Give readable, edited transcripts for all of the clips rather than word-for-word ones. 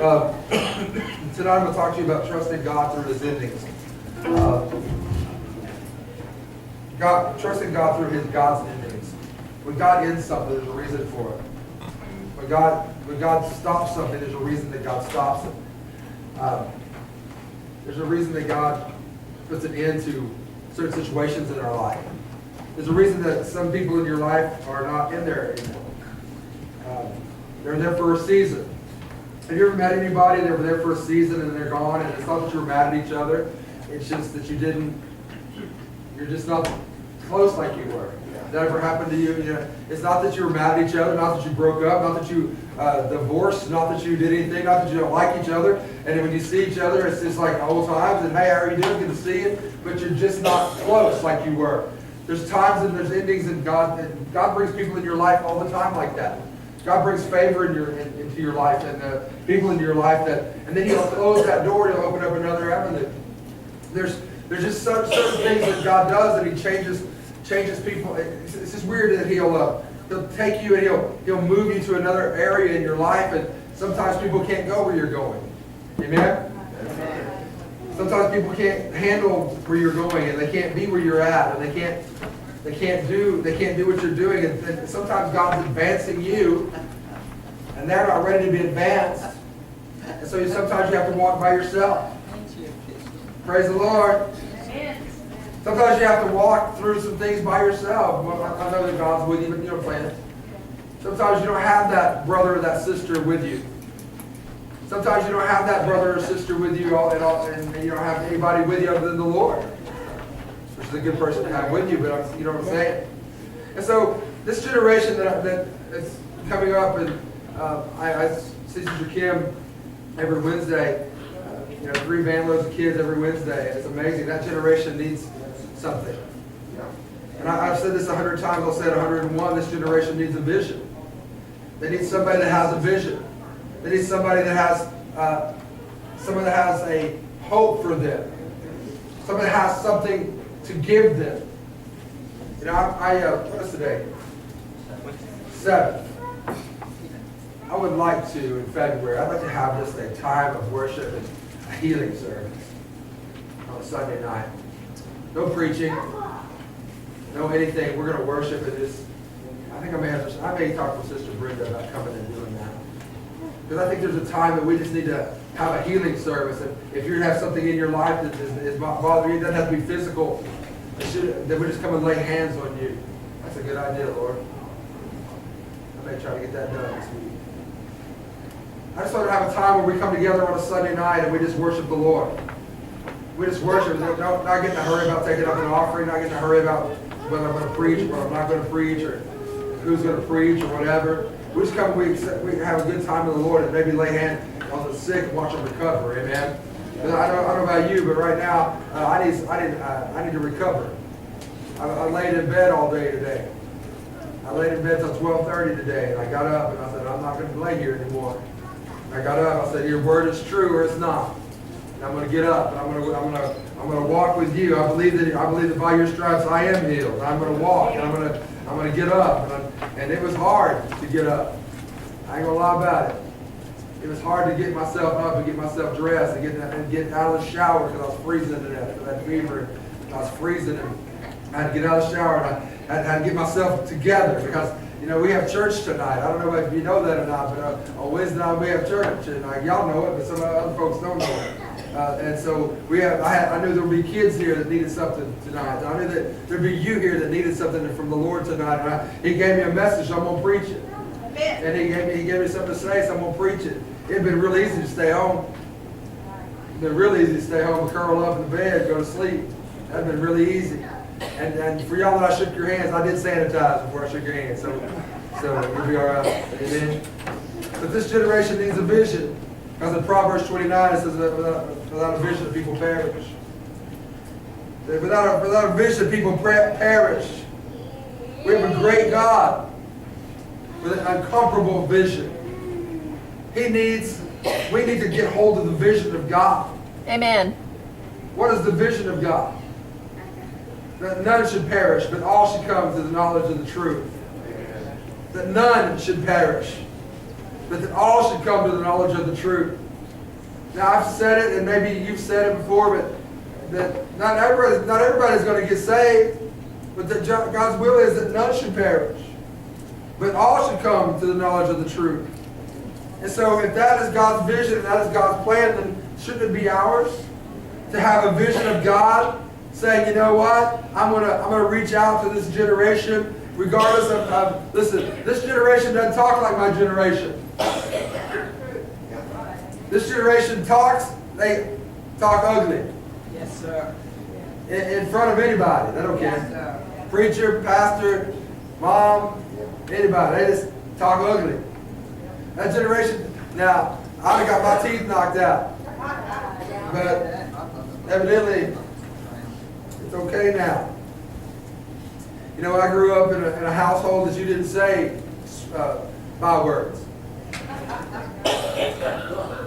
Tonight I'm going to talk to you about trusting God through His endings. Trusting God through God's endings. When God ends something, there's a reason for it. When God stops something, there's a reason that God stops it. There's a reason that God puts an end to certain situations in our life. There's a reason that some people in your life are not in there anymore. They're there for a season. Have you ever met anybody that were there for a season and they're gone, and it's not that you were mad at each other, it's just that you're just not close like you were. That ever happened to you? It's not that you were mad at each other, not that you broke up, not that you divorced, not that you did anything, not that you don't like each other. And then when you see each other, it's just like old times, and hey, how are you doing? Good to see you. But you're just not close like you were. There's times and there's endings, and God brings people in your life all the time like that. God brings favor into your life, and people into your life and then He'll close that door and He'll open up another avenue. There's just certain things that God does, and He changes people. It's just weird that He'll take you and He'll move you to another area in your life, and sometimes people can't go where you're going. Amen? Sometimes people can't handle where you're going, and they can't be where you're at, and they can't do what you're doing, and sometimes God's advancing you, and they're not ready to be advanced, and so sometimes you have to walk by yourself. Praise the Lord. Sometimes you have to walk through some things by yourself. Well, I know that God's with you, but you know what I'm saying. Sometimes you don't have that brother or that sister with you. Sometimes you don't have that brother or sister with you, and you don't have anybody with you other than the Lord. Which is a good person to have with you, but you know what I'm saying. And so this generation that's coming up, and I see Sister Kim every Wednesday. 3 van loads of kids every Wednesday, and it's amazing. That generation needs something. And I've said this 100 times. I'll say it 101. This generation needs a vision. They need somebody that has a vision. They need somebody that has a hope for them. Somebody that has something to give them. What's today? 7th. I would like to, in February, I'd like to have just a time of worship and a healing service on a Sunday night. No preaching, no anything. We're going to worship and just. I may talk to Sister Brenda about coming and doing that, because I think there's a time that we just need to have a healing service. And if you have something in your life that is bothering you, it doesn't have to be physical. Then we just come and lay hands on you. That's a good idea, Lord. I may try to get that done this week. I just want to have a time where we come together on a Sunday night and we just worship the Lord. We just worship. Not getting in a hurry about taking up an offering, not getting in a hurry about whether I'm going to preach or whether I'm not going to preach, or who's going to preach or whatever. We just come and we have a good time with the Lord, and maybe lay hands on the sick and watch them recover. Amen. I don't know about you, but right now I need to recover. I laid in bed all day today. I laid in bed till 12:30 today, and I got up and I said, I'm not going to lay here anymore. I got up. I said, your word is true or it's not. And I'm going to get up, and I'm going to walk with you. I believe that by your stripes I am healed. And I'm going to walk, and I'm going to get up. And it was hard to get up. I ain't going to lie about it. It was hard to get myself up and get myself dressed and get out of the shower, because I was freezing to death with that fever. And I was freezing, and I had to get out of the shower, and I had to get myself together, because we have church tonight. I don't know if you know that or not, but on Wednesday night we have church, and y'all know it, but some other folks don't know it. And so I knew there would be kids here that needed something tonight. I knew that there'd be you here that needed something from the Lord tonight. And He gave me a message, so I'm going to preach it. And He gave me something to say, so I'm going to preach it. It'd been real easy to stay home. It'd been real easy to stay home and curl up in the bed, go to sleep. That'd been really easy. And for y'all that I shook your hands, I did sanitize before I shook your hands. So you'll be all right. Amen. But this generation needs a vision. Because in Proverbs 29 it says without a vision the people perish. Without a vision people perish. We have a great God with an incomparable vision. We need to get hold of the vision of God. Amen. What is the vision of God? That none should perish, but all should come to the knowledge of the truth. That none should perish. but that all should come to the knowledge of the truth. Now, I've said it, and maybe you've said it before, but that not everybody's going to get saved, but that God's will is that none should perish, but all should come to the knowledge of the truth. And so if that is God's vision and that is God's plan, then shouldn't it be ours to have a vision of God saying, you know what, I'm gonna reach out to this generation regardless of listen, this generation doesn't talk like my generation. This generation talks, they talk ugly. Yes, sir. In front of anybody. They don't care. Yes, Preacher, pastor, mom, anybody. They just talk ugly. That generation, now, I got my teeth knocked out. But evidently, it's okay now. You know, I grew up in a household that you didn't say bywords.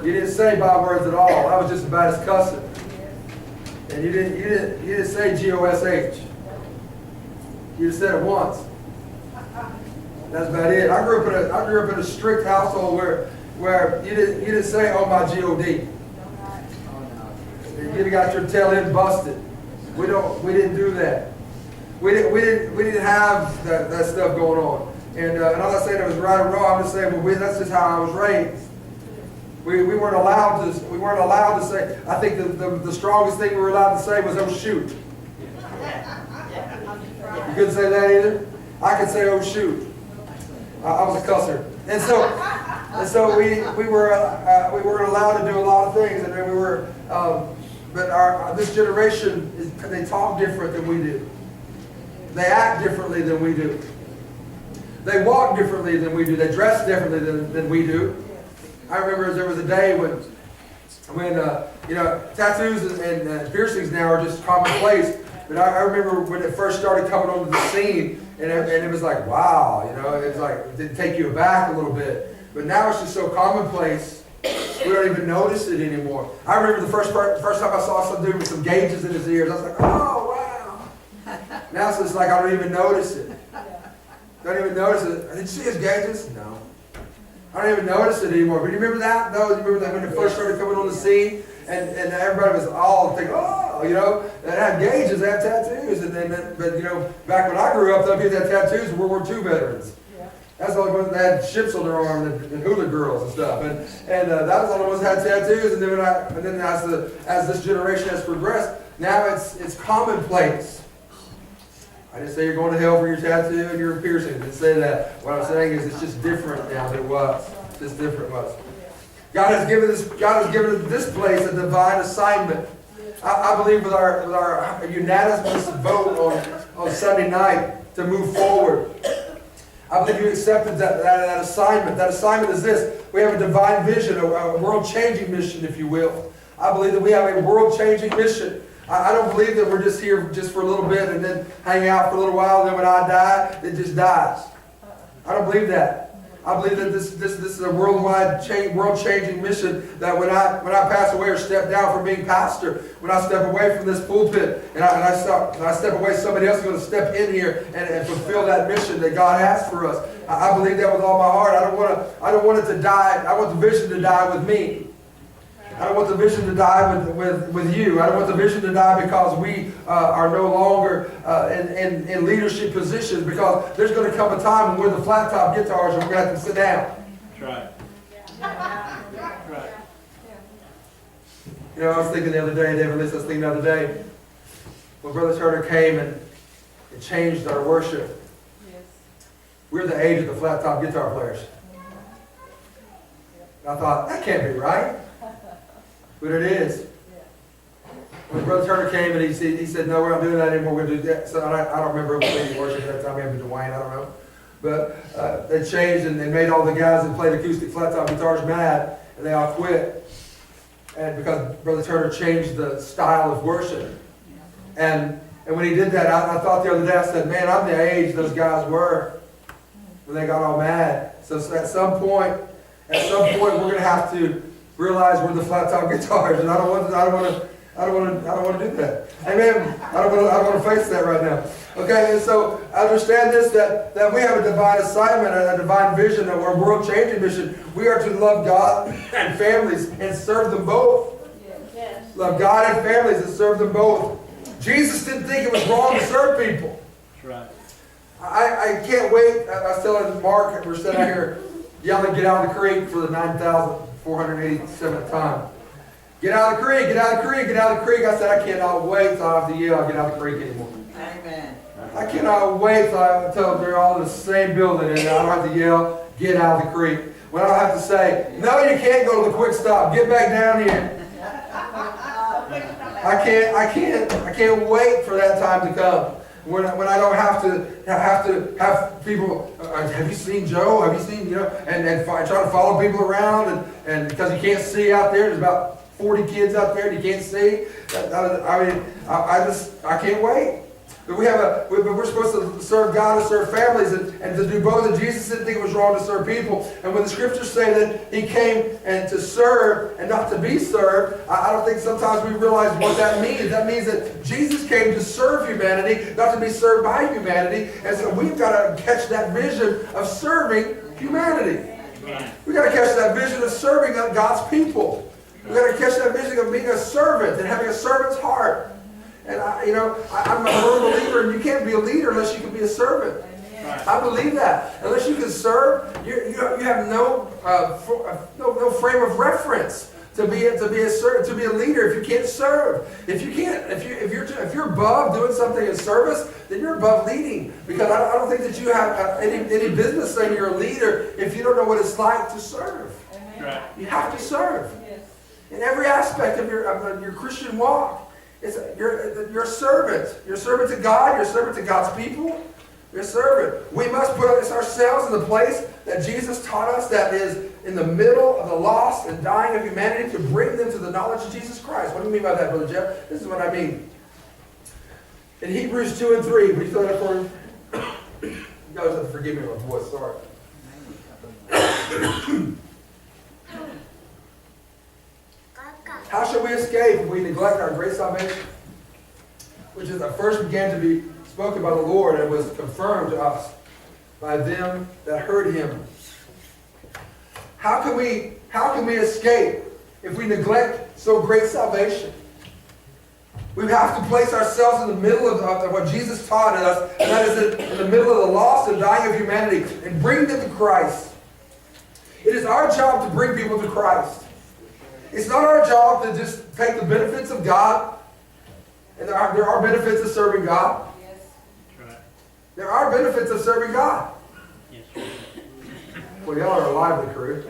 You didn't say bywords at all. That was just about as cussing. And you didn't say G-O-S-H. You just said it once. That's about it. I grew up in a strict household where you didn't say, oh my G-O-D. You got your tail end busted. We didn't do that. We didn't have that stuff going on. And I'm not saying it was right or wrong. I'm just saying, well, that's just how I was raised. We weren't allowed to say. I think the strongest thing we were allowed to say was, oh shoot. You couldn't say that either. I could say, oh shoot. I was a cusser, and so we weren't allowed to do a lot of things, and then we were. But this generation they talk different than we do. They act differently than we do. They walk differently than we do. They dress differently than we do. I remember there was a day when tattoos and piercings now are just commonplace. But I remember when it first started coming onto the scene, and it was like, wow, it was like, it did take you aback a little bit. But now it's just so commonplace, we don't even notice it anymore. I remember the first time I saw some dude with some gauges in his ears, I was like, oh, wow. Now it's just like I don't even notice it. Don't even notice it. Did you see his gauges? No. I don't even notice it anymore. But you remember that? No, you remember that when it first started coming on the scene, and everybody was all thinking, oh, they had gauges, they had tattoos, but back when I grew up, though, people had tattoos were World War II veterans. Yeah. That's all when they had ships on their arm and hula girls and stuff, and that was all the ones that had tattoos. And then as this generation has progressed, now it's commonplace. I didn't say you're going to hell for your tattoo and your piercing. I didn't say that. What I'm saying is it's just different now than it was. It's just different was. God has given this place a divine assignment. I believe with our unanimous vote on Sunday night to move forward. I believe you accepted that assignment. That assignment is this. We have a divine vision, a world-changing mission, if you will. I believe that we have a world-changing mission. I don't believe that we're just here just for a little bit and then hang out for a little while, and then when I die, it just dies. I don't believe that. I believe that this is a worldwide world-changing mission, that when I pass away or step down from being pastor, when I step away from this pulpit and I step away, somebody else is going to step in here and fulfill that mission that God has for us. I believe that with all my heart. I don't want it to die. I want the vision to die with me. I don't want the vision to die with you. I don't want the vision to die because we are no longer in leadership positions, because there's going to come a time when we're the flat top guitars and we're going to have to sit down. That's right. That's right. I was thinking the other day, David, I was thinking the other day, when Brother Turner came and it changed our worship. Yes. We're the age of the flat top guitar players. And I thought, that can't be right. But it is. When Brother Turner came and he said, no, we're not doing that anymore, we're going to do that. So I don't remember what leading worship at that time, maybe Dwayne, I don't know. But they changed and they made all the guys that played acoustic flat top guitars mad, and they all quit. And because Brother Turner changed the style of worship. And when he did that, I thought the other day, I said, man, I'm the age those guys were when they got all mad. So at some point, we're going to have to realize we're the flat top guitars, and I don't want I don't want to do that. Amen. I don't want to face that right now. Okay, and so understand this, that we have a divine assignment, a divine vision, a world-changing mission. We are to love God and families and serve them both. Yes. Love God and families and serve them both. Jesus didn't think it was wrong to serve people. That's right. I can't wait. I was telling Mark, we're sitting out here yelling, get out of the creek for the 9,487th time. Get out of the creek, get out of the creek, get out of the creek. I said, I cannot wait till I have to yell, get out of the creek anymore. Amen. I cannot wait till they're all in the same building and I don't have to yell, get out of the creek. When I don't have to say, no, you can't go to the quick stop. Get back down here. I can't wait for that time to come. When I don't have to have people, have you seen Joe? Have you seen, and try to follow people around and because you can't see out there, there's about 40 kids out there and you can't see. I can't wait. But we're supposed to serve God and serve families and to do both. And Jesus didn't think it was wrong to serve people. And when the scriptures say that He came and to serve and not to be served, I don't think sometimes we realize what that means. That means that Jesus came to serve humanity, not to be served by humanity. And so we've got to catch that vision of serving humanity. We've got to catch that vision of serving God's people. We've got to catch that vision of being a servant and having a servant's heart. And I'm a firm believer, and you can't be a leader unless you can be a servant. Right. I believe that. Unless you can serve, you have no frame of reference to be a servant, to be a leader. If you can't serve, if you're above doing something in service, then you're above leading. Because I don't think that you have any business saying you're a leader if you don't know what it's like to serve. Right. You have to serve in every aspect of your Christian walk. You're a servant. You're a servant to God. You're a servant to God's people. You're a servant. We must put ourselves in the place that Jesus taught us, that is in the middle of the lost and dying of humanity, to bring them to the knowledge of Jesus Christ. What do you mean by that, Brother Jeff? This is what I mean. In Hebrews 2 and 3, will you throw that for me? You guys have to forgive me my voice. Sorry. How shall we escape if we neglect our great salvation, which is at first began to be spoken by the Lord and was confirmed to us by them that heard Him? How can we escape if we neglect so great salvation? We have to place ourselves in the middle of what Jesus taught us, and that is in the middle of the lost and dying of humanity, and bring them to Christ. It is our job to bring people to Christ. It's not our job to just take the benefits of God, and there are benefits of serving God. Yes. Right. There are benefits of serving God. Yes. Well, y'all are a lively crew.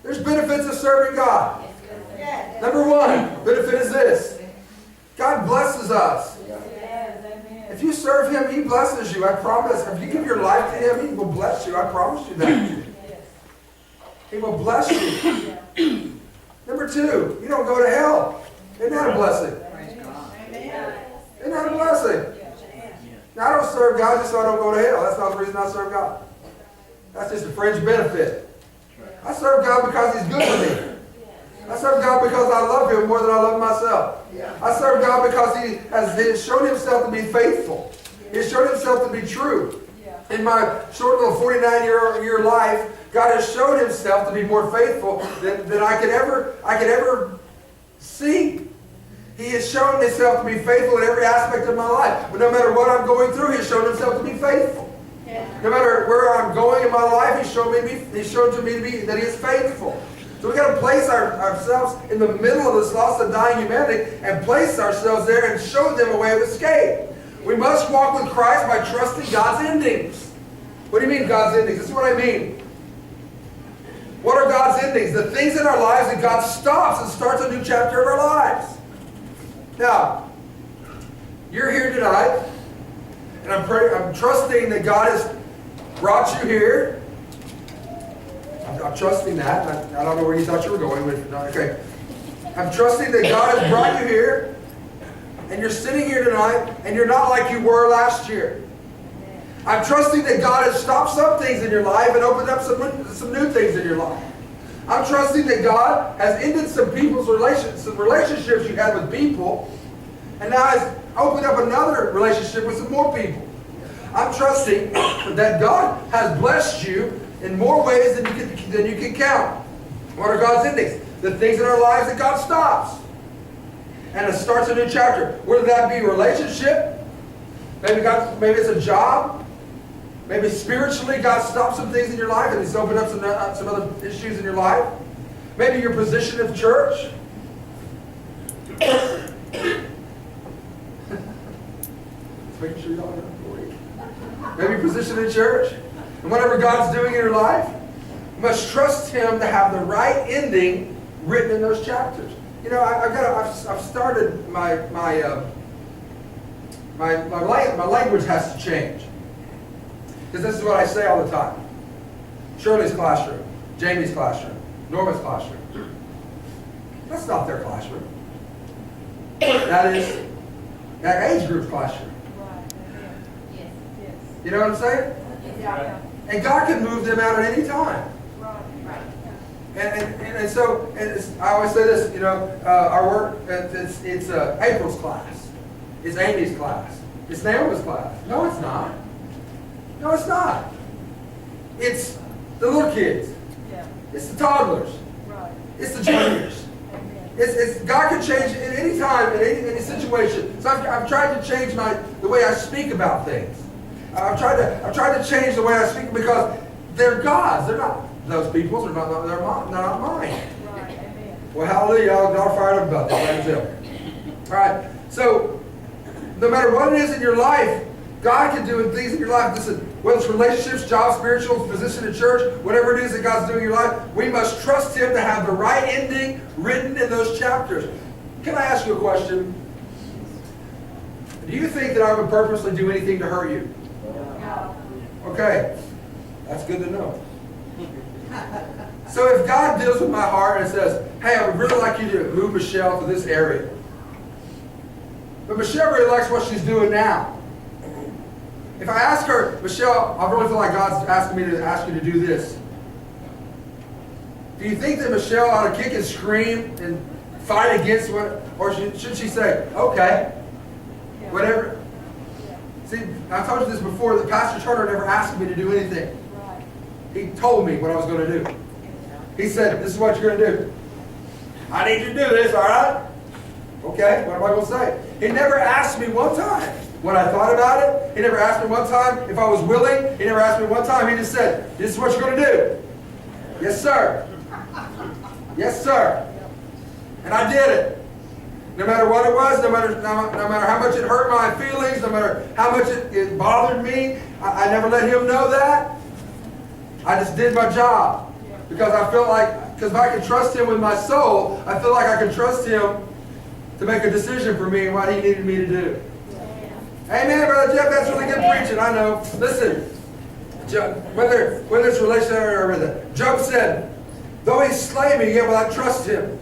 There's benefits of serving God. Number one, benefit is this: God blesses us. If you serve Him, He blesses you. I promise. If you give your life to Him, He will bless you. I promise you that. He will bless you. Number two, you don't go to hell. Isn't that a blessing? Isn't that a blessing? Now, I don't serve God just so I don't go to hell. That's not the reason I serve God. That's just a fringe benefit. I serve God because He's good to me. I serve God because I love Him more than I love myself. I serve God because He has shown Himself to be faithful. He has shown Himself to be true. In my short little 49-year life, God has shown Himself to be more faithful than I could ever see. He has shown Himself to be faithful in every aspect of my life. But no matter what I'm going through, He has shown Himself to be faithful. No matter where I'm going in my life, He's shown to me that He is faithful. So we've got to place ourselves in the middle of this lost and dying humanity and place ourselves there and show them a way of escape. We must walk with Christ by trusting God's endings. What do you mean God's endings? This is what I mean. What are God's endings? The things in our lives that God stops and starts a new chapter of our lives. Now, you're here tonight, and I'm trusting that God has brought you here. I'm trusting that. I don't know where you thought you were going with it. Okay. I'm trusting that God has brought you here, and you're sitting here tonight, and you're not like you were last year. I'm trusting that God has stopped some things in your life and opened up some new things in your life. I'm trusting that God has ended some relationships you had with people, and now has opened up another relationship with some more people. I'm trusting that God has blessed you in more ways than you can count. What are God's endings? The things in our lives that God stops. And it starts a new chapter. Whether that be a relationship, maybe it's a job, maybe spiritually God stopped some things in your life and He's opened up some other issues in your life. Maybe your position of church. Just making sure y'all know. Maybe your position in church. And whatever God's doing in your life, you must trust Him to have the right ending written in those chapters. You know, I've started my language has to change. Because this is what I say all the time. Shirley's classroom, Jamie's classroom, Norma's classroom. That's not their classroom. That is that age group's classroom. Right. Yes. Yes. You know what I'm saying? Yeah. And God can move them out at any time. Right. Right. And so I always say this, you know, our work, it's April's class. It's Amy's class. It's Naomi's class. No, it's not. No, it's not. It's the little kids. Yeah. It's the toddlers. Right. It's the juniors. Amen. It's God can change at any time, in any situation. So I've tried to change the way I speak about things. I've tried to change the way I speak because they're God's. They're not those people's. They're not mine. Right. Amen. Well, hallelujah. Y'all are fired up about that. All right. So no matter what it is in your life, God can do things in your life. Listen, whether it's relationships, job, spiritual, position in church, whatever it is that God's doing in your life, we must trust Him to have the right ending written in those chapters. Can I ask you a question? Do you think that I would purposely do anything to hurt you? No. Okay. That's good to know. So if God deals with my heart and says, hey, I would really like you to move Michelle to this area. But Michelle really likes what she's doing now. If I ask her, Michelle, I really feel like God's asking me to ask you to do this. Do you think that Michelle ought to kick and scream and fight against what, or should she say, okay, Yeah. whatever? Yeah. See, I told you this before, that Pastor Turner never asked me to do anything. Right. He told me what I was going to do. He said, this is what you're going to do. I need you to do this, all right? Okay, what am I going to say? He never asked me one time what I thought about it. He never asked me one time if I was willing. He never asked me one time. He just said, this is what you're going to do. Yes, sir. Yes, sir. And I did it. No matter what it was, no matter how much it hurt my feelings, no matter how much it bothered me, I never let him know that. I just did my job. Because I felt like, because if I could trust him with my soul, I feel like I could trust him to make a decision for me and what he needed me to do. Amen, Brother Jeff, that's really good preaching, I know. Listen, whether it's relationship or whether, Job said, though he slay me, yet will I trust him.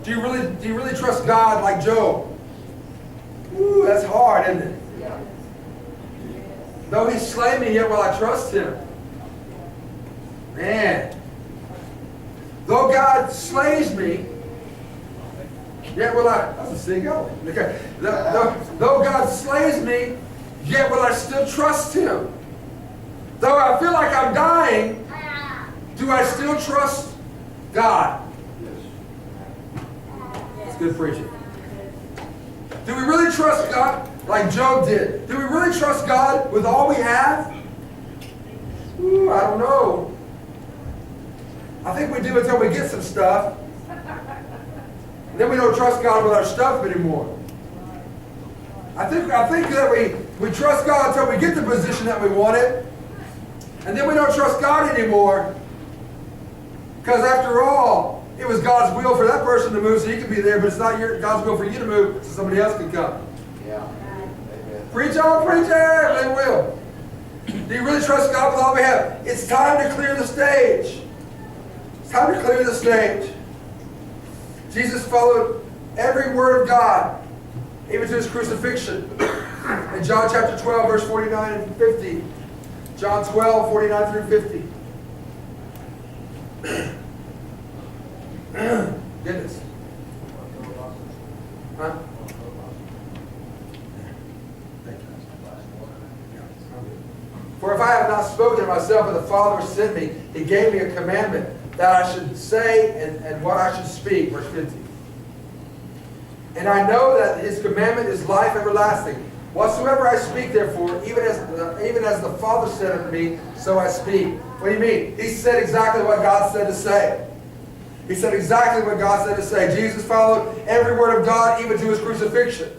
Do you really trust God like Job? Ooh, that's hard, isn't it? Though he slay me, yet will I trust him. Man. Though God slays me, yet will I, that's a seagull. Okay. Though God slays me, yet will I still trust him. Though I feel like I'm dying, do I still trust God? That's good preaching. Do we really trust God like Job did? Do we really trust God with all we have? Ooh, I don't know. I think we do until we get some stuff. And then we don't trust God with our stuff anymore. I think that we trust God until we get the position that we wanted. And then we don't trust God anymore. Because after all, it was God's will for that person to move so he could be there, but it's not God's will for you to move so somebody else can come. Yeah. Amen. Preach on, preacher, they will. Do you really trust God with all we have? It's time to clear the stage. It's time to clear the stage. Jesus followed every word of God, even to his crucifixion. In John chapter 12, verse 49 and 50. John 12, 49 through 50. goodness. Huh? Thank you. For if I have not spoken of myself, but the Father sent me, He gave me a commandment that I should say and what I should speak. Verse 50. And I know that His commandment is life everlasting. Whatsoever I speak, therefore, even as the Father said unto me, so I speak. What do you mean? He said exactly what God said to say. He said exactly what God said to say. Jesus followed every word of God, even to His crucifixion.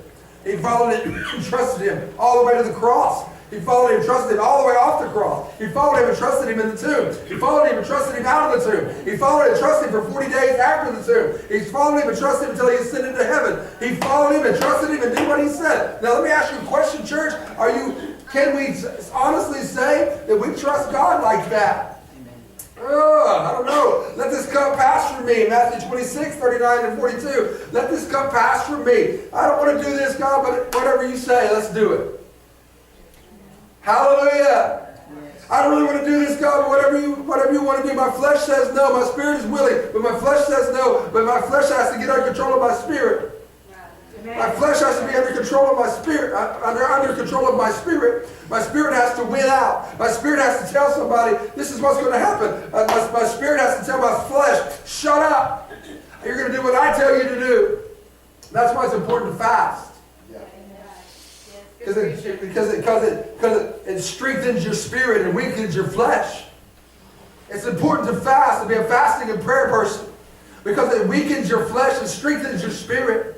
He followed it and trusted Him all the way to the cross. He followed Him and trusted Him all the way off the cross. He followed Him and trusted Him in the tomb. He followed Him and trusted Him out of the tomb. He followed Him and trusted Him for 40 days after the tomb. He followed Him and trusted Him until He ascended to heaven. He followed Him and trusted Him and did what He said. Now let me ask you a question, church. Can we honestly say that we trust God like that? I don't know. Let this cup pass from me. Matthew 26, 39 and 42. Let this cup pass from me. I don't want to do this, God, but whatever you say, let's do it. Hallelujah. I don't really want to do this, God, but whatever you want to do. My flesh says no. My spirit is willing, but my flesh says no. But my flesh has to get under control of my spirit. My flesh has to be under control of my spirit, under control of my spirit. My spirit has to win out. My spirit has to tell somebody, this is what's going to happen. My spirit has to tell my flesh, shut up. You're going to do what I tell you to do. That's why it's important to fast. Because it strengthens your spirit and weakens your flesh. It's important to fast, to be a fasting and prayer person. Because it weakens your flesh and strengthens your spirit.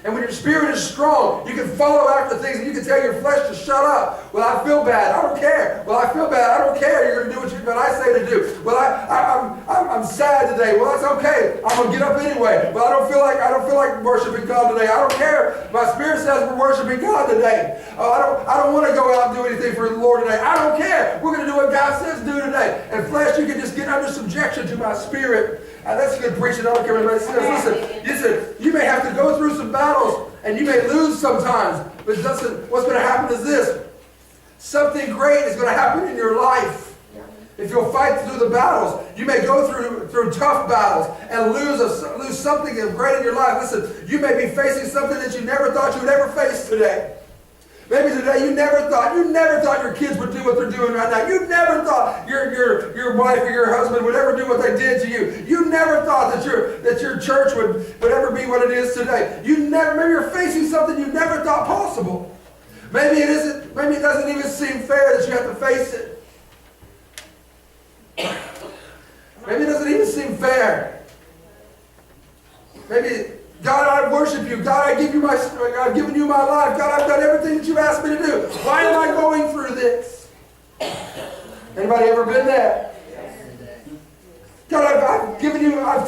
And when your spirit is strong, you can follow after things and you can tell your flesh to shut up. Well, I feel bad. I don't care. Well, I feel bad. I don't care. You're going to do what I say to do. Well, I'm sad today. Well, that's okay. I'm going to get up anyway. Well, I don't feel like worshiping God today. I don't care. My spirit says we're worshiping God today. Oh, I don't want to go out and do anything for the Lord today. I don't care. We're going to do what God says do today. And flesh, you can just get under subjection to my spirit. That's good preaching. I don't care what anybody says. Listen, you may have to go through some battles, and you may lose sometimes. But what's going to happen is this. Something great is going to happen in your life. If you'll fight through the battles, you may go through tough battles and lose something great in your life. Listen, you may be facing something that you never thought you would ever face today. Maybe today you never thought your kids would do what they're doing right now. You never thought your wife or your husband would ever do what they did to you. You never thought that your church would ever be what it is today. Maybe you're facing something you never thought possible. Maybe it doesn't even seem fair that you have to face it. Maybe it doesn't even seem fair. Maybe, God, I worship you. God, I've given you my life. God, I've done everything that you've asked me to do. Why am I going through this? Anybody ever been there? God, I've given you, I've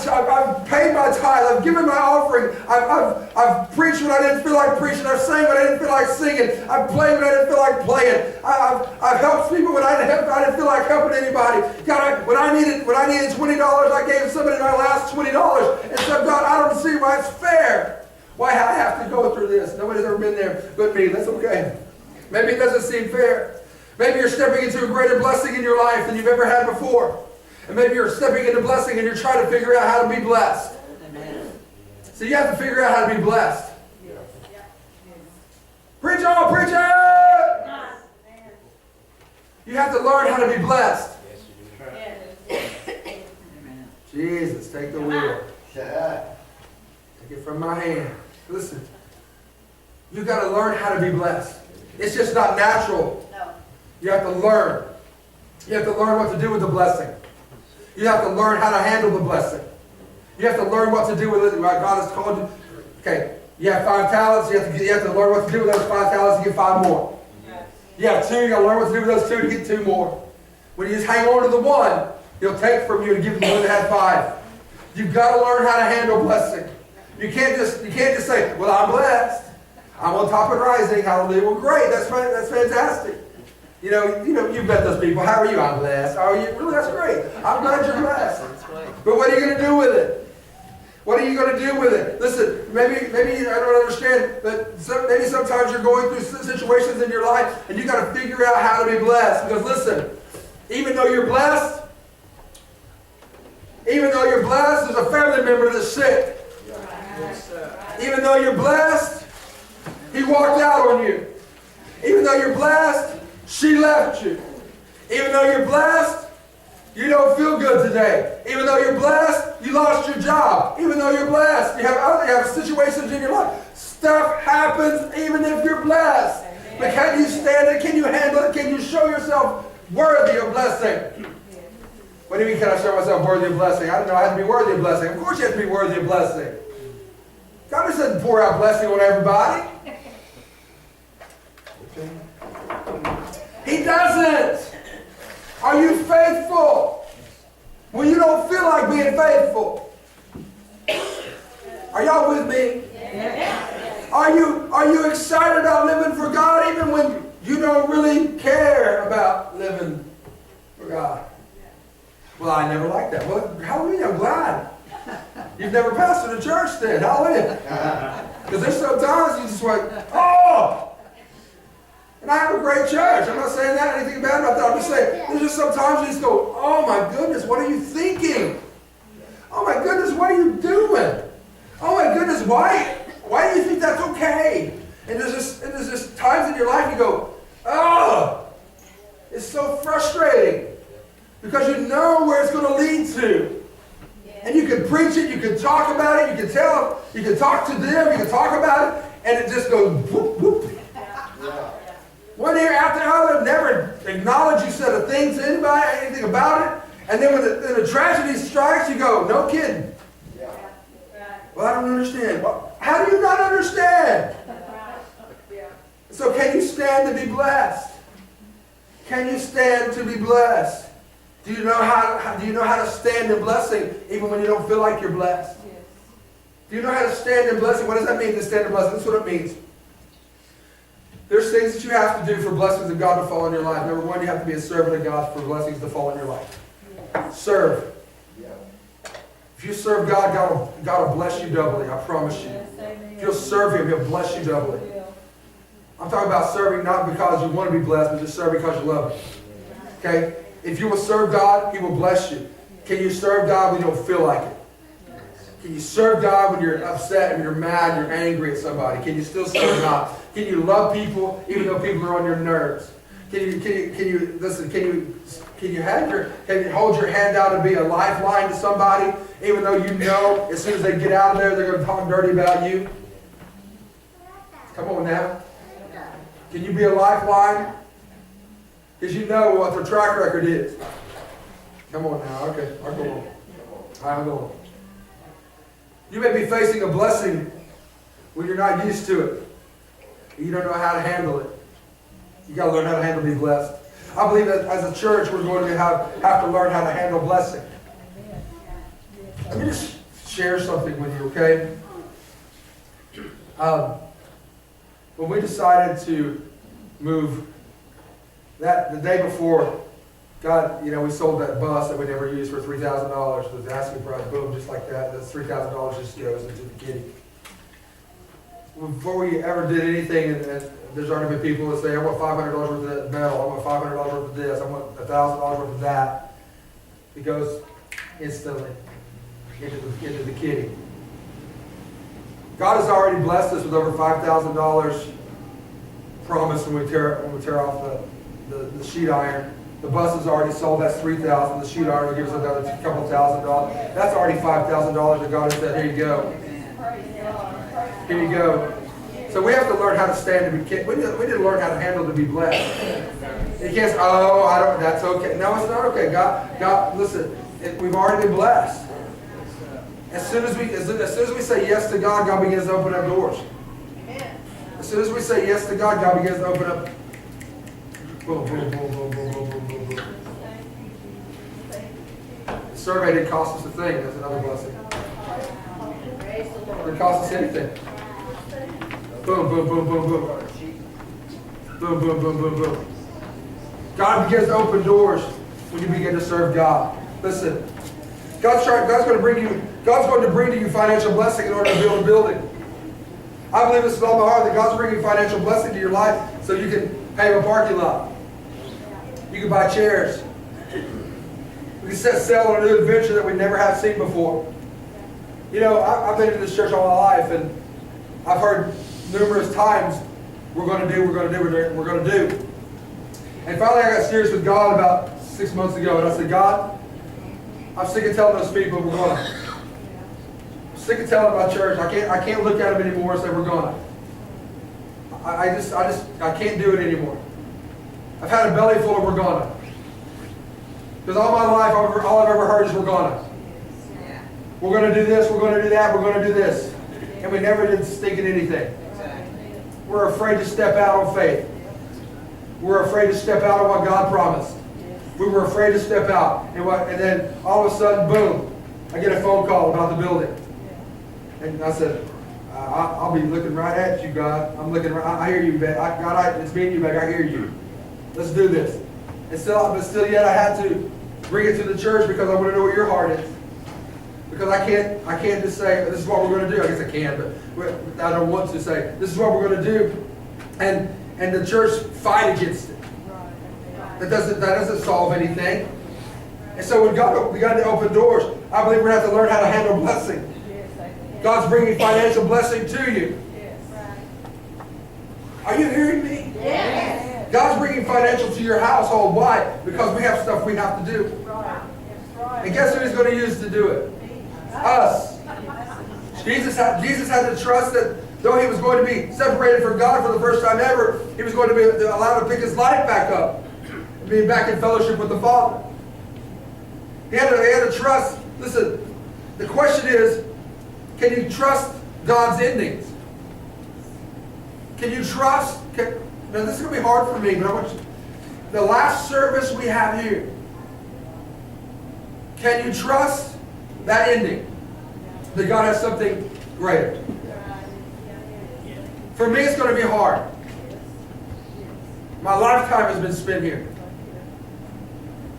paid my tithe, I've given my offering, I've preached when I didn't feel like preaching, I've sang when I didn't feel like singing, I've played when I didn't feel like playing, I've helped people when I didn't feel like helping anybody. God, when I needed $20, I gave somebody my last $20. And so, God, I don't see why it's fair. Why I have to go through this. Nobody's ever been there but me. That's okay. Maybe it doesn't seem fair. Maybe you're stepping into a greater blessing in your life than you've ever had before. And maybe you're stepping into blessing and you're trying to figure out how to be blessed. Amen. So you have to figure out how to be blessed. Yeah. Preach on, preach it! You have to learn how to be blessed. Jesus, take the wheel. Take it from my hand. Listen, you got to learn how to be blessed. It's just not natural. No. You have to learn. You have to learn what to do with the blessing. You have to learn how to handle the blessing. You have to learn what to do with it. God has called you. Okay, you have 5 talents. You have to learn what to do with those 5 talents to get 5 more. You have 2. You got to learn what to do with those 2 to get 2 more. When you just hang on to the 1, He'll take from you and give you the one that had 5. You've got to learn how to handle blessing. You can't just say, "Well, I'm blessed. I'm on top and rising. Hallelujah." Well, great. That's fantastic. You met those people. How are you? I'm blessed. Oh, you really? That's great. I'm glad you're blessed. But what are you going to do with it? What are you going to do with it? Listen, maybe I don't understand, but maybe sometimes you're going through situations in your life and you got to figure out how to be blessed. Because listen, even though you're blessed, there's a family member that's sick. Even though you're blessed, he walked out on you. Even though you're blessed, she left you. Even though you're blessed, you don't feel good today. Even though you're blessed, you lost your job. Even though you're blessed, you have situations in your life. Stuff happens even if you're blessed. But can you stand it? Can you handle it? Can you show yourself worthy of blessing? What do you mean, can I show myself worthy of blessing? I don't know. I have to be worthy of blessing. Of course you have to be worthy of blessing. God just doesn't pour out blessing on everybody. He doesn't. Are you faithful when you don't feel like being faithful? Are y'all with me? Are you excited about living for God even when you don't really care about living for God? Well, I never liked that. Well, hallelujah, I'm glad. You've never pastored a church then. Hallelujah. Because there's sometimes you just like, oh! And I have a great church. I'm not saying that, anything bad about that. I'm just saying, there's just sometimes you just go, oh my goodness, what are you thinking? Oh my goodness, what are you doing? Oh my goodness, why do you think that's okay? And there's just times in your life you go, oh, it's so frustrating. Because you know where it's going to lead to. And you can preach it, you can talk about it, you can tell, you can talk to them, you can talk about it, and it just goes whoop, whoop. One ear after the other, never acknowledge you said a thing to anybody, anything about it. And then when the tragedy strikes, you go, no kidding. Well, I don't understand. Well, how do you not understand? So can you stand to be blessed? Can you stand to be blessed? Do you know how to stand in blessing even when you don't feel like you're blessed? Do you know how to stand in blessing? What does that mean to stand in blessing? That's what it means. There's things that you have to do for blessings of God to fall in your life. Number one, you have to be a servant of God for blessings to fall in your life. Serve. If you serve God, God will bless you doubly, I promise you. If you'll serve Him, He'll bless you doubly. I'm talking about serving not because you want to be blessed, but just serve because you love Him. Okay? If you will serve God, He will bless you. Can you serve God when you don't feel like it? Can you serve God when you're upset and you're mad and you're angry at somebody? Can you still serve God? Can you love people even though people are on your nerves? Can you hold your hand out and be a lifeline to somebody even though you know as soon as they get out of there they're going to talk dirty about you? Come on now. Can you be a lifeline? Because you know what their track record is. Come on now. Okay, I'll go on. I'll go on. You may be facing a blessing when you're not used to it. You don't know how to handle it. You got to learn how to handle being blessed. I believe that as a church we're going to have to learn how to handle blessing. Let me just share something with you, okay? When we decided to move, the day before, God, we sold that bus that we never used for $3,000 with the asking price, boom, just like that. That's $3,000 just goes into the kitty. Before we ever did anything, and there's already been people that say, I want $500 worth of that metal, I want $500 worth of this, I want $1,000 worth of that. It goes instantly into the kitty. God has already blessed us with over $5,000 promise when we tear off the sheet iron. The bus is already sold, that's $3,000. The sheet iron will give us another couple $1,000. That's already $5,000 that God has said, here you go. Here you go. So we have to learn how to stand to be, we need to learn how to handle to be blessed. You can't say, oh, that's okay. No, it's not okay. God, listen, we've already been blessed. As soon as we say yes to God, God begins to open up doors. As soon as we say yes to God, God begins to open up. Boom, boom, boom, boom, boom, boom, boom, boom, boom. The survey didn't cost us a thing. That's another blessing. It didn't cost us anything. Boom, boom, boom, boom, boom. Boom, boom, boom, boom, boom. God begins to open doors when you begin to serve God. Listen, God's going to bring to you financial blessing in order to build a building. I believe this with all my heart that God's bringing financial blessing to your life so you can pave a parking lot. You can buy chairs. We can set sail on a new adventure that we never have seen before. You know, I've been in this church all my life, and I've heard numerous times, we're going to do. And finally I got serious with God about 6 months ago, and I said, God, I'm sick of telling those people we're going to. I'm sick of telling my church. I can't look at them anymore and say we're going to. I can't do it anymore. I've had a belly full of we're going to. Because all my life, all I've ever heard is we're going to. We're going to do this, we're going to do that, we're going to do this. And we never did stinking anything. We're afraid to step out on faith. We're afraid to step out on what God promised. We were afraid to step out. And then all of a sudden, boom, I get a phone call about the building. And I said, I'll be looking right at you, God. I'm looking right, I hear you, babe. God, it's me and you, babe. I hear you. Let's do this. But still yet I had to bring it to the church because I want to know what your heart is. Because I can't just say, this is what we're going to do. I guess I can, but I don't want to say, this is what we're going to do. And the church fight against it. That doesn't solve anything. And so we got to open doors. I believe we're going to have to learn how to handle blessing. God's bringing financial blessing to you. Are you hearing me? Yes. God's bringing financial to your household. Why? Because we have stuff we have to do. And guess who He's going to use to do it? Us. Jesus had to trust that though He was going to be separated from God for the first time ever, He was going to be allowed to pick His life back up and be back in fellowship with the Father. He had to trust. Listen, the question is, can you trust God's endings? Can you trust? Now this is going to be hard for me, but I want you. The last service we have here, can you trust that ending? That God has something greater. For me, it's going to be hard. My lifetime has been spent here.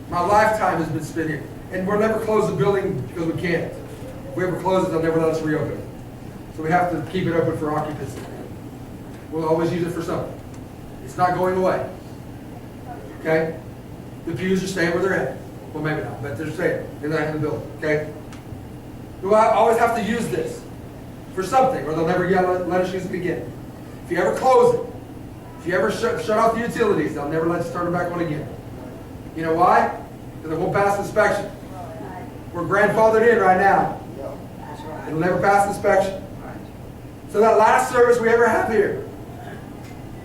My lifetime has been spent here. And we'll never close the building because we can't. If we ever close it, they'll never let us reopen it. So we have to keep it open for occupancy. We'll always use it for something. It's not going away. Okay? The pews are staying where they're at. Well, maybe not, but they're staying. They're not in the building. Okay? We'll always have to use this for something, or they'll never let us use it again. If you ever close it, if you ever shut off the utilities, they'll never let us turn it back on again. You know why? Because it won't pass inspection. We're grandfathered in right now. It'll never pass inspection. So that last service we ever have here,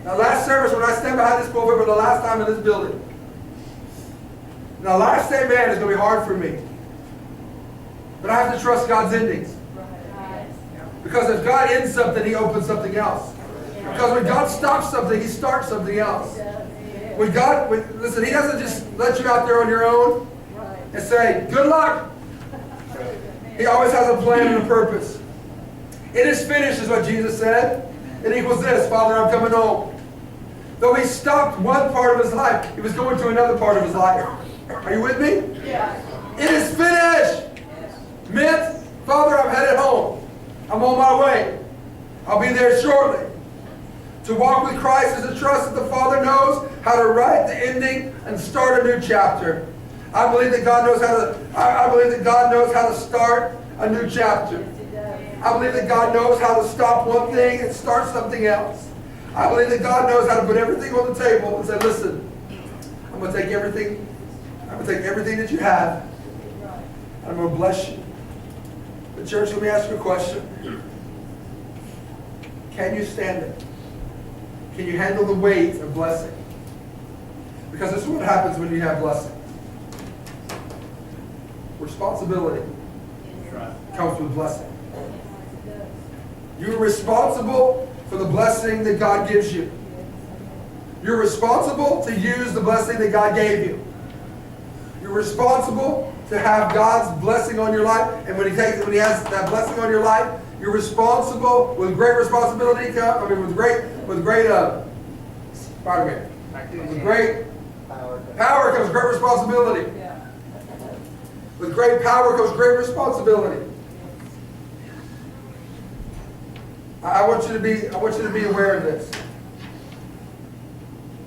that last service when I stand behind this pulpit for the last time in this building, now last amen is going to be hard for me. But I have to trust God's endings. Because if God ends something, He opens something else. Because when God stops something, He starts something else. Listen, He doesn't just let you out there on your own and say, good luck. He always has a plan and a purpose. It is finished is what Jesus said. It equals this, Father, I'm coming home. Though He stopped one part of His life, He was going to another part of His life. Are you with me? Yeah. It is finished. Meant, Father, I'm headed home. I'm on my way. I'll be there shortly. To walk with Christ is to trust that the Father knows how to write the ending and start a new chapter. I believe that God knows how to. I believe that God knows how to start a new chapter. I believe that God knows how to stop one thing and start something else. I believe that God knows how to put everything on the table and say, "Listen, I'm going to take everything. I'm going to take everything that you have, and I'm going to bless you." But church, let me ask you a question. Can you stand it? Can you handle the weight of blessing? Because this is what happens when you have blessing. Responsibility comes with blessing. You're responsible for the blessing that God gives you. You're responsible to use the blessing that God gave you. You're responsible to have God's blessing on your life. And when He has that blessing on your life, you're responsible with great responsibility. With great Spider-Man. With great power comes great responsibility. With great power comes great responsibility. I want you to be aware of this.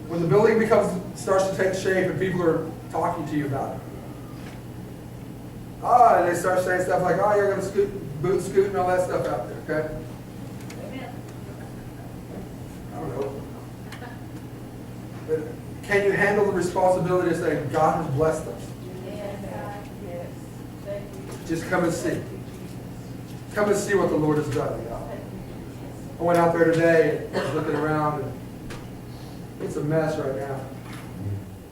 When the building starts to take shape and people are talking to you about it, Oh, and they start saying stuff like, oh, you're going to boot scoot and all that stuff out there, okay? I don't know. But can you handle the responsibility of saying, God has blessed us? Yes. Thank you. Just come and see. Come and see what the Lord has done. I went out there today and was looking around, and it's a mess right now.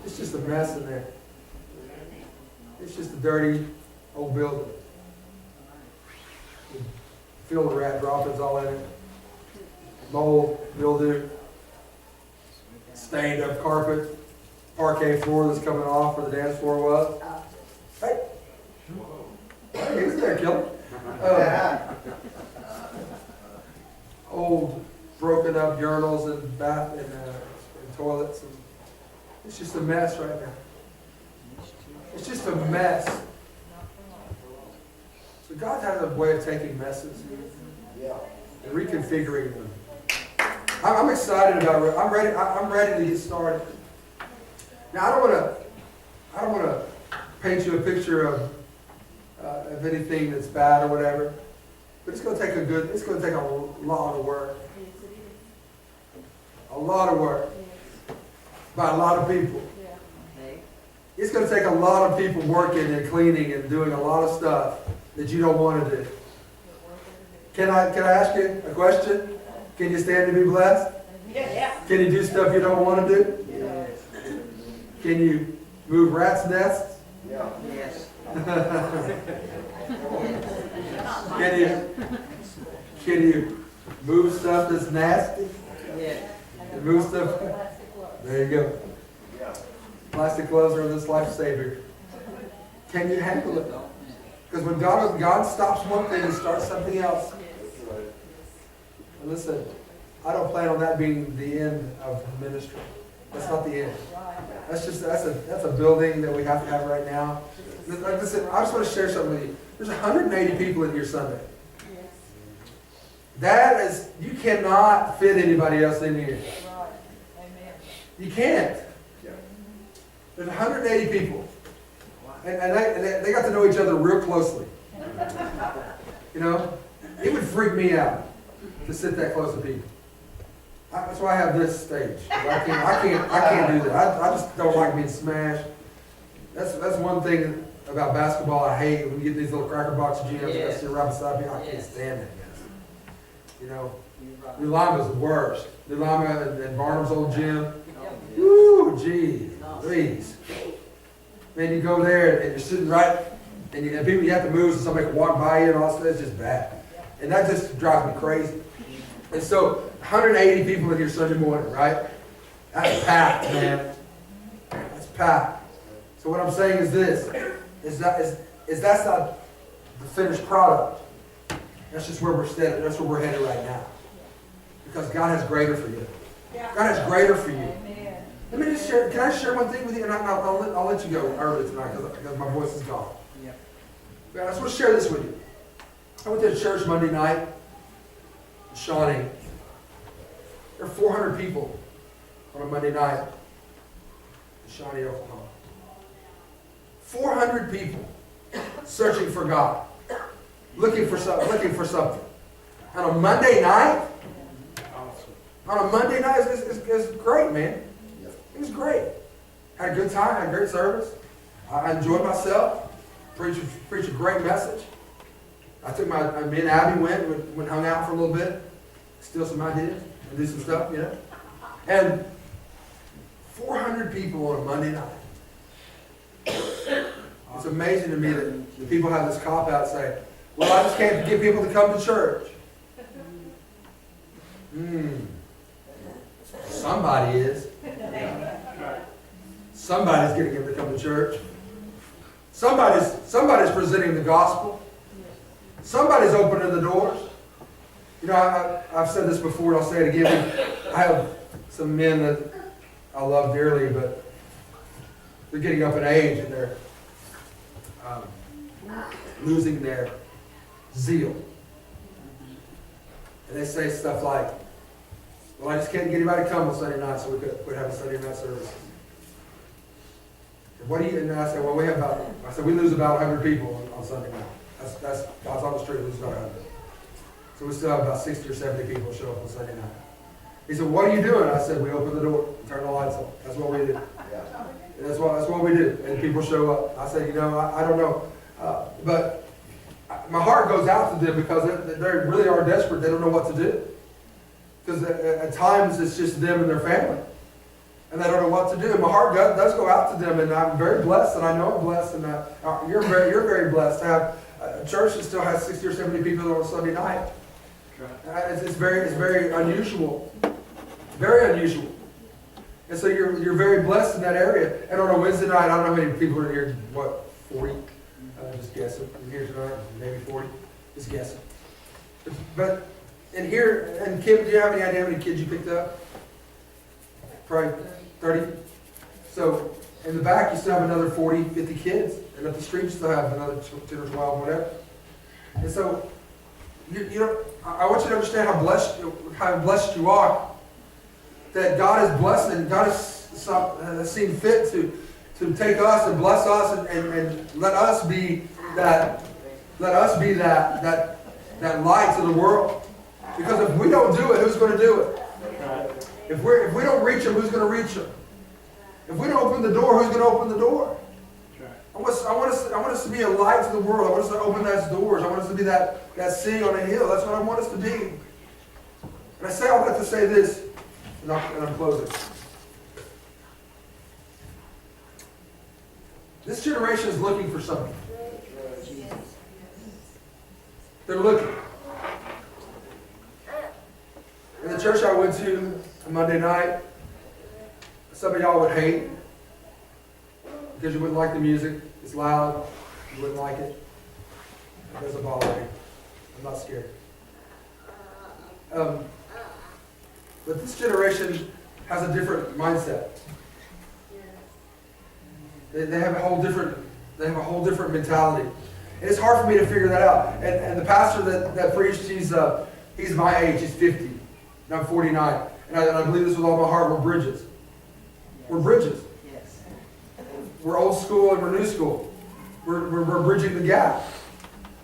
It's just a mess in there. It's just a dirty old building. Field of rat droppings all in it. Mold, mildew, stained up carpet, parquet floor that's coming off where the dance floor was. Hey, hey, who's there, killer? Old, broken up urinals and bath and toilets. And it's just a mess right now. It's just a mess. So God has a way of taking messes and reconfiguring them. I'm excited about it. I'm ready to get started. Now I don't want to paint you a picture of anything that's bad or whatever. But it's going to take a lot of work. A lot of work by a lot of people. It's going to take a lot of people working and cleaning and doing a lot of stuff that you don't want to do. Can I ask you a question? Can you stand to be blessed? Can you do stuff you don't want to do? Can you move rats' nests? Yes. Can you move stuff that's nasty? And move stuff. There you go. Plastic gloves are this lifesaver. Can you handle it? Because when God stops one thing and starts something else. And listen, I don't plan on that being the end of ministry. That's not the end. That's a building that we have to have right now. Listen, I just want to share something with you. There's 180 people in here Sunday. That is, you cannot fit anybody else in here. You can't. There's 180 people. And they got to know each other real closely. You know? It would freak me out to sit that close to people. That's why I have this stage. I can't do that. I just don't like being smashed. That's one thing about basketball I hate. When you get these little cracker box gyms that sit right beside me, I can't stand that. You know, New Lima's the worst. New Lima and Barnum's old gym. Woo, geez, please. Man, you go there and you're sitting right, and people you have to move so somebody can walk by you and all that stuff. It's just bad. And that just drives me crazy. And so, 180 people in here Sunday morning, right? That's packed, man. That's packed. So what I'm saying is this, that's not the finished product. That's just where we're standing. That's where we're headed right now. Because God has greater for you. God has greater for you. Let me just share. Can I share one thing with you? And I'll let you go early tonight because my voice is gone. But I just want to share this with you. I went to church Monday night in Shawnee. There are 400 people on a Monday night in Shawnee, Oklahoma. 400 people searching for God, looking for something. On a Monday night? On a Monday night, it's great, man. It was great. Had a good time, had a great service. I enjoyed myself. Preached a great message. I took me and Abby went hung out for a little bit, steal some ideas, and do some stuff, you know. And 400 people on a Monday night. It's amazing to me that people have this cop-out saying, well, I just can't get people to come to church. Somebody is. Somebody's getting them to come to church. Somebody's presenting the gospel. Somebody's opening the doors. You know, I've said this before, and I'll say it again. I have some men that I love dearly, but they're getting up in age, and they're losing their zeal. And they say stuff like, well, I just can't get anybody to come on Sunday night, so we could have a Sunday night service. What do you, and I said, well, I said, we lose about 100 people on Sunday night. That's God's on the street, we lose about 100. So we still have about 60 or 70 people show up on Sunday night. He said, what are you doing? I said, we open the door, turn the lights on. That's what we do. And that's what we do. And people show up. I said, I don't know. But my heart goes out to them because they really are desperate. They don't know what to do. Because at times it's just them and their family. And they don't know what to do. And my heart does go out to them. And I'm very blessed. And I know I'm blessed. And you're very blessed to have a church that still has 60 or 70 people on a Sunday night. It's very unusual. Very unusual. And so you're very blessed in that area. And on a Wednesday night, I don't know how many people are here. What, 40? Just guessing. You're here tonight, maybe 40. Just guessing. But in here, and Kim, do you have any idea how many kids you picked up? Probably 30. So in the back, you still have another 40, 50 kids. And up the street, you still have another 10 or 12, whatever. And so, I want you to understand how blessed you are. That God is blessed and God has seen fit to take us and bless us and let us be that light to the world. Because if we don't do it, who's going to do it? If we don't reach them, who's going to reach them? If we don't open the door, who's going to open the door? I want us to be a light to the world. I want us to open those doors. I want us to be that city on a hill. That's what I want us to be. And I say all that to say this, and I'm closing. This generation is looking for something. They're looking. In the church I went to on Monday night, some of y'all would hate because you wouldn't like the music. It's loud. You wouldn't like it. It doesn't bother me. I'm not scared. But this generation has a different mindset. They have a whole different mentality. And it's hard for me to figure that out. And the pastor that preached, he's my age. He's 50. And I'm 49. And I believe this with all my heart. We're bridges. We're bridges. We're old school and we're new school. We're bridging the gap.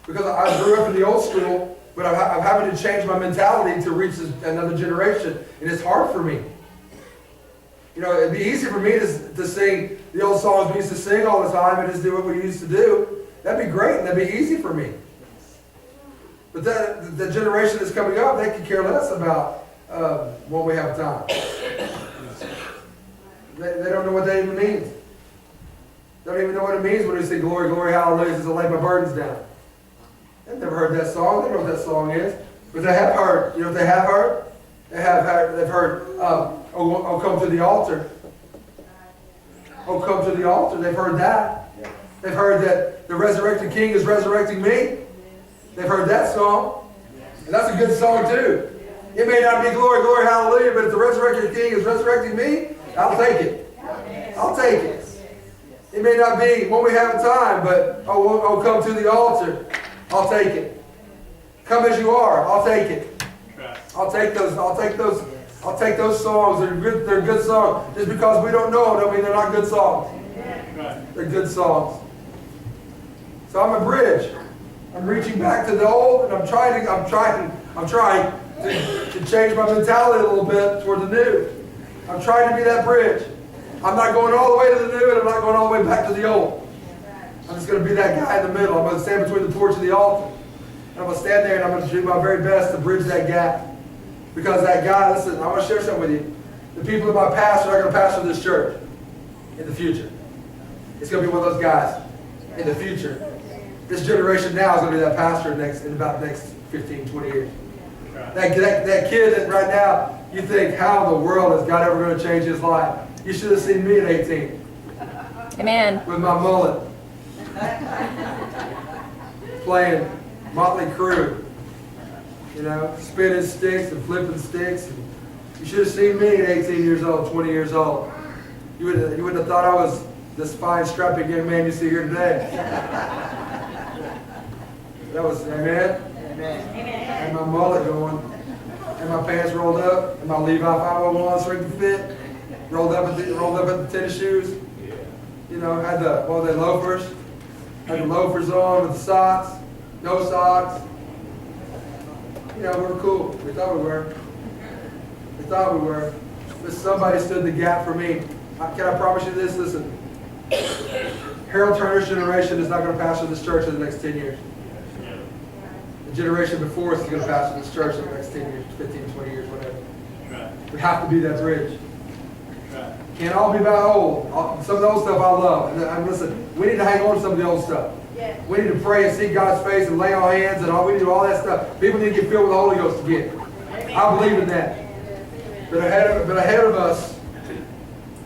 Because I grew up in the old school, but I'm having to change my mentality to reach another generation. And it's hard for me. It'd be easy for me to sing the old songs we used to sing all the time and just do what we used to do. That'd be great and that'd be easy for me. But the generation that's coming up, they could care less about when we have time. They don't know what that even means. They don't even know what it means when we say glory, glory, hallelujah, as I lay my burdens down. They've never heard that song. They don't know what that song is. But they have heard. You know what they have heard? They've heard, oh, come to the altar. Oh, come to the altar. They've heard that. They've heard that the resurrected King is resurrecting me. They've heard that song. And that's a good song too. It may not be glory, glory, hallelujah, but if the resurrected King is resurrecting me, I'll take it. I'll take it. It may not be when we have time, but oh, come to the altar. I'll take it. Come as you are. I'll take it. I'll take those. I'll take those songs. They're good songs. Just because we don't know them, don't mean they're not good songs. They're good songs. So I'm a bridge. I'm reaching back to the old, and I'm trying to change my mentality a little bit toward the new. I'm trying to be that bridge. I'm not going all the way to the new, and I'm not going all the way back to the old. I'm just going to be that guy in the middle. I'm going to stand between the porch and the altar. And I'm going to stand there and I'm going to do my very best to bridge that gap. Because that guy, listen, I want to share something with you. The people in my past are not going to pastor this church in the future. It's going to be one of those guys in the future. This generation now is going to be that pastor in about the next 15, 20 years. That kid that right now, you think, how in the world is God ever going to change his life? You should have seen me at 18. Amen. With my mullet. Playing Motley Crue. Spinning sticks and flipping sticks. And you should have seen me at 18 years old, 20 years old. You wouldn't have thought I was this fine, strapping young man you see here today. That was, amen? Amen. And my mullet going. And my pants rolled up. And my Levi 501 strength to fit. Rolled up at the tennis shoes. You know, had the, what were they, loafers? Had the loafers on with the socks, no socks. You know, we were cool. We thought we were. We thought we were. But somebody stood the gap for me. Can I promise you this? Listen. Harold Turner's generation is not going to pastor this church in the next 10 years. The generation before us is going to pastor this church in the next 10 years, 15, 20 years, whatever. Right. We have to be that bridge. Right. Can't all be about old. Some of the old stuff I love. And listen, we need to hang on to some of the old stuff. Yeah. We need to pray and seek God's face and lay our hands and all. We need to do all that stuff. People need to get filled with the Holy Ghost again. I believe in that. But ahead of us,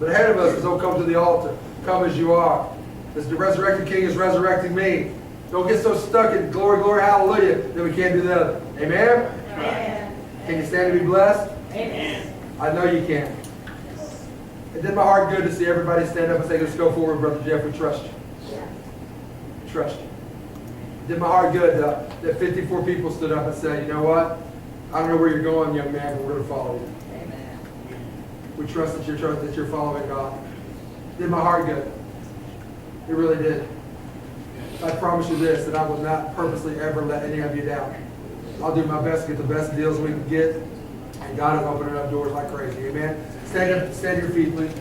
is don't come to the altar. Come as you are. As the resurrected King is resurrecting me. Don't get so stuck in glory, glory, hallelujah that we can't do the other. Amen? Amen. Can you stand to be blessed? Amen. I know you can. It did my heart good to see everybody stand up and say, let's go forward, Brother Jeff. We trust you. We trust you. It did my heart good that 54 people stood up and said, you know what? I don't know where you're going, young man, but we're going to follow you. Amen. We trust that you're following God. It did my heart good. It really did. I promise you this, that I will not purposely ever let any of you down. I'll do my best to get the best deals we can get. And God is opening up doors like crazy. Amen? Stand up, stand to your feet, please.